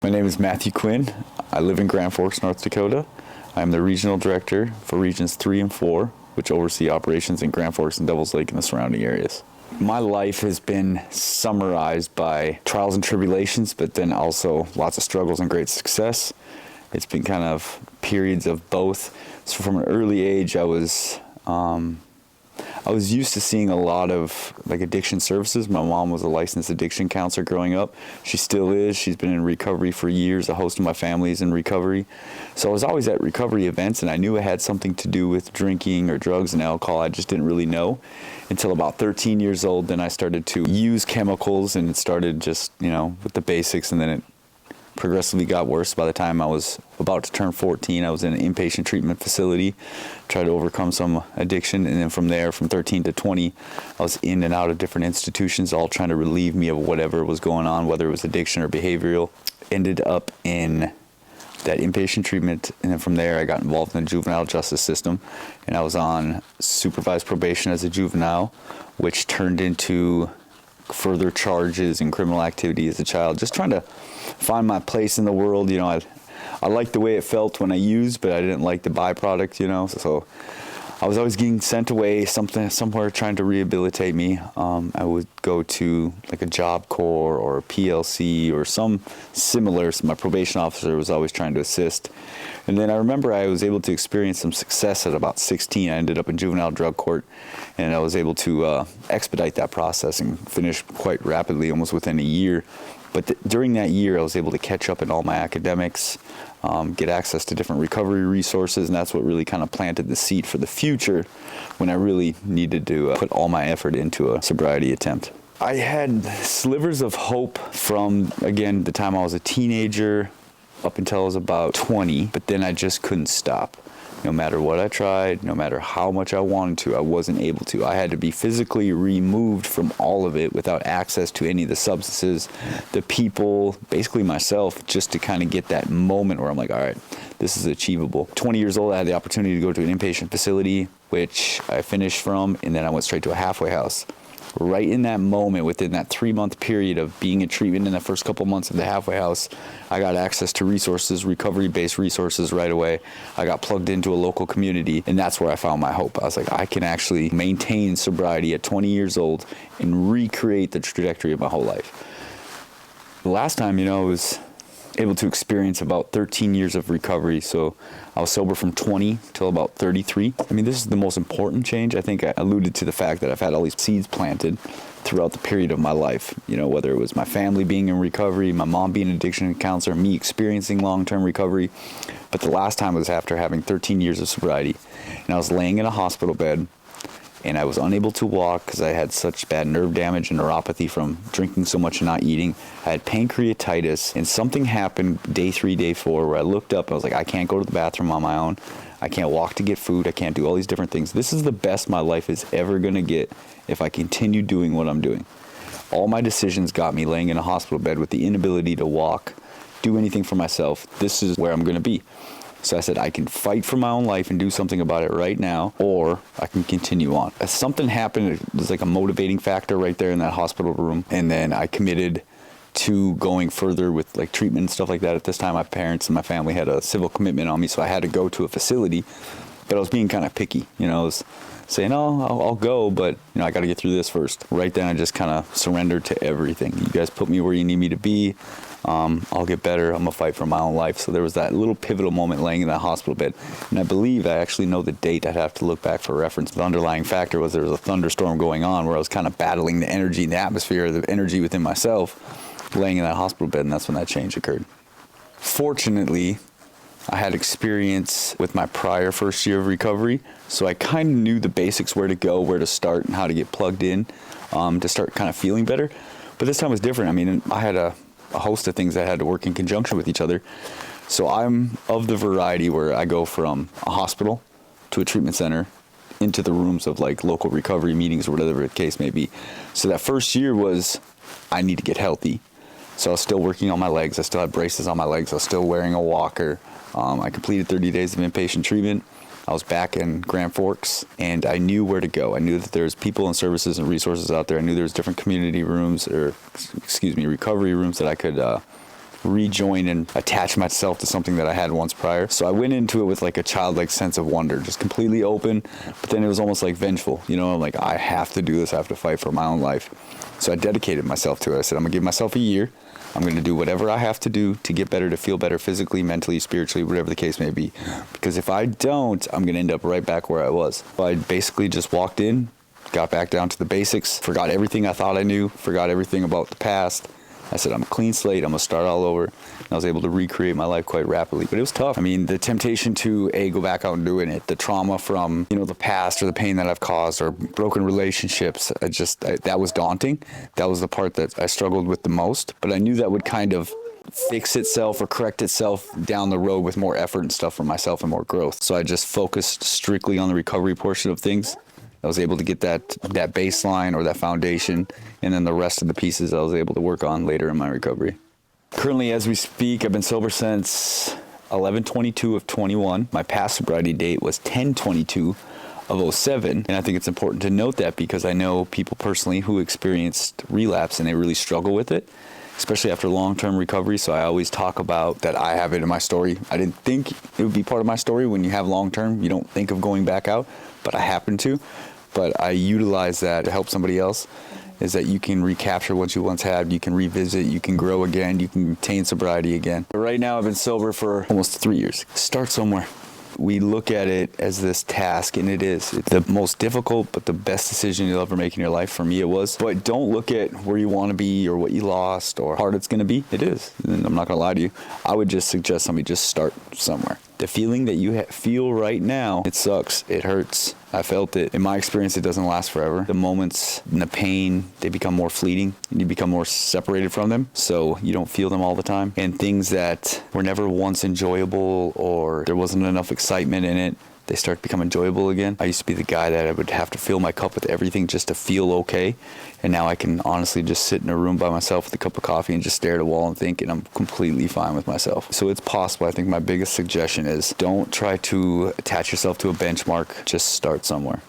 My name is Matthew Quinn. I live in Grand Forks, North Dakota. I'm the Regional Director for Regions 3 and 4, which oversee operations in Grand Forks and Devils Lake and the surrounding areas. My life has been summarized by trials and tribulations, but then also lots of struggles and great success. It's been kind of periods of both. So from an early age, I was used to seeing a lot of like addiction services. My mom was a licensed addiction counselor growing up. She still is. She's been in recovery for years. A host of my family is in recovery. So I was always at recovery events, and I knew it had something to do with drinking or drugs and alcohol. I just didn't really know until about 13 years old. Then I started to use chemicals, and it started just, with the basics, and then it progressively got worse. By the time I was about to turn 14, I was in an inpatient treatment facility, tried to overcome some addiction, and then from there, from 13 to 20, I was in and out of different institutions, all trying to relieve me of whatever was going on, whether it was addiction or behavioral. Ended up in that inpatient treatment, and then from there, I got involved in the juvenile justice system, and I was on supervised probation as a juvenile, which turned into further charges and criminal activity as a child, just trying to find my place in the world. I liked the way it felt when I used, but I didn't like the byproduct, so I was always getting sent away somewhere trying to rehabilitate me. I would go to like a Job Corps or a PLC or some similar. So my probation officer was always trying to assist. And then I remember I was able to experience some success at about 16. I ended up in juvenile drug court, and I was able to expedite that process and finish quite rapidly, almost within a year. But during that year, I was able to catch up in all my academics, get access to different recovery resources, and that's what really kind of planted the seed for the future when I really needed to put all my effort into a sobriety attempt. I had slivers of hope from, again, the time I was a teenager up until I was about 20, but then I just couldn't stop. No matter what I tried, no matter how much I wanted to, I wasn't able to. I had to be physically removed from all of it without access to any of the substances, the people, basically myself, just to kind of get that moment where I'm like, all right, this is achievable. 20 years old, I had the opportunity to go to an inpatient facility, which I finished from, and then I went straight to a halfway house. Right in that moment, within that 3-month period of being in treatment in the first couple months of the halfway house, I got access to resources, recovery-based resources right away. I got plugged into a local community, and that's where I found my hope. I was like, I can actually maintain sobriety at 20 years old and recreate the trajectory of my whole life. The last time, I was able to experience about 13 years of recovery. So I was sober from 20 till about 33. This is the most important change. I think I alluded to the fact that I've had all these seeds planted throughout the period of my life, whether it was my family being in recovery, my mom being an addiction counselor, me experiencing long-term recovery. But the last time was after having 13 years of sobriety, and I was laying in a hospital bed, and I was unable to walk because I had such bad nerve damage and neuropathy from drinking so much and not eating. I had pancreatitis, and something happened day 3, day 4, where I looked up and I was like, I can't go to the bathroom on my own. I can't walk to get food. I can't do all these different things. This is the best my life is ever going to get if I continue doing what I'm doing. All my decisions got me laying in a hospital bed with the inability to walk, do anything for myself. This is where I'm going to be. So I said, I can fight for my own life and do something about it right now, or I can continue on. As something happened, it was like a motivating factor right there in that hospital room. And then I committed to going further with like treatment and stuff like that. At this time, my parents and my family had a civil commitment on me, so I had to go to a facility. But I was being kind of picky, I was saying, I'll go, but I got to get through this first. Right then, I just kind of surrendered to everything. You guys put me where you need me to be. I'll get better. I'm going to fight for my own life. So there was that little pivotal moment laying in that hospital bed. And I believe I actually know the date. I'd have to look back for reference. The underlying factor was there was a thunderstorm going on where I was kind of battling the energy in the atmosphere, the energy within myself, laying in that hospital bed. And that's when that change occurred. Fortunately, I had experience with my prior first year of recovery. So I kind of knew the basics, where to go, where to start, and how to get plugged in to start kind of feeling better. But this time was different. I had a host of things that had to work in conjunction with each other. So I'm of the variety where I go from a hospital to a treatment center into the rooms of like local recovery meetings or whatever the case may be. So that first year was, I need to get healthy. So I was still working on my legs. I still had braces on my legs. I was still wearing a walker. I completed 30 days of inpatient treatment. I was back in Grand Forks, and I knew where to go. I knew that there's people and services and resources out there. I knew there was different community rooms, recovery rooms that I could rejoin and attach myself to something that I had once prior. So I went into it with like a childlike sense of wonder, just completely open, but then it was almost like vengeful. You know, like, I have to do this. I have to fight for my own life. So I dedicated myself to it. I said, I'm gonna give myself a year. I'm going to do whatever I have to do to get better, to feel better physically, mentally, spiritually, whatever the case may be. Because if I don't, I'm going to end up right back where I was. I basically just walked in, got back down to the basics, forgot everything I thought I knew, forgot everything about the past. I said, I'm a clean slate. I'm going to start all over. And I was able to recreate my life quite rapidly. But it was tough. I mean, the temptation to, go back out and doing it, the trauma from, the past or the pain that I've caused or broken relationships, that was daunting. That was the part that I struggled with the most. But I knew that would kind of fix itself or correct itself down the road with more effort and stuff for myself and more growth. So I just focused strictly on the recovery portion of things. I was able to get that baseline or that foundation, and then the rest of the pieces I was able to work on later in my recovery. Currently, as we speak, I've been sober since 11/22 of 21. My past sobriety date was 10/22 of 07, and I think it's important to note that because I know people personally who experienced relapse and they really struggle with it, especially after long-term recovery. So I always talk about that I have it in my story. I didn't think it would be part of my story. When you have long-term, you don't think of going back out, but I happen to. But I utilize that to help somebody else, is that you can recapture what you once had, you can revisit, you can grow again, you can attain sobriety again. But right now I've been sober for almost 3 years. Start somewhere. We look at it as this task, and it is. It's the most difficult but the best decision you'll ever make in your life. For me, it was. But don't look at where you want to be or what you lost or how hard it's going to be. It is. And I'm not going to lie to you. I would just suggest somebody just start somewhere. The feeling that you feel right now, it sucks. It hurts. I felt it. In my experience, it doesn't last forever. The moments and the pain, they become more fleeting, and you become more separated from them, so you don't feel them all the time. And things that were never once enjoyable or there wasn't enough excitement in it, they start to become enjoyable again. I used to be the guy that I would have to fill my cup with everything just to feel okay. And now I can honestly just sit in a room by myself with a cup of coffee and just stare at a wall and think, and I'm completely fine with myself. So it's possible. I think my biggest suggestion is don't try to attach yourself to a benchmark. Just start somewhere.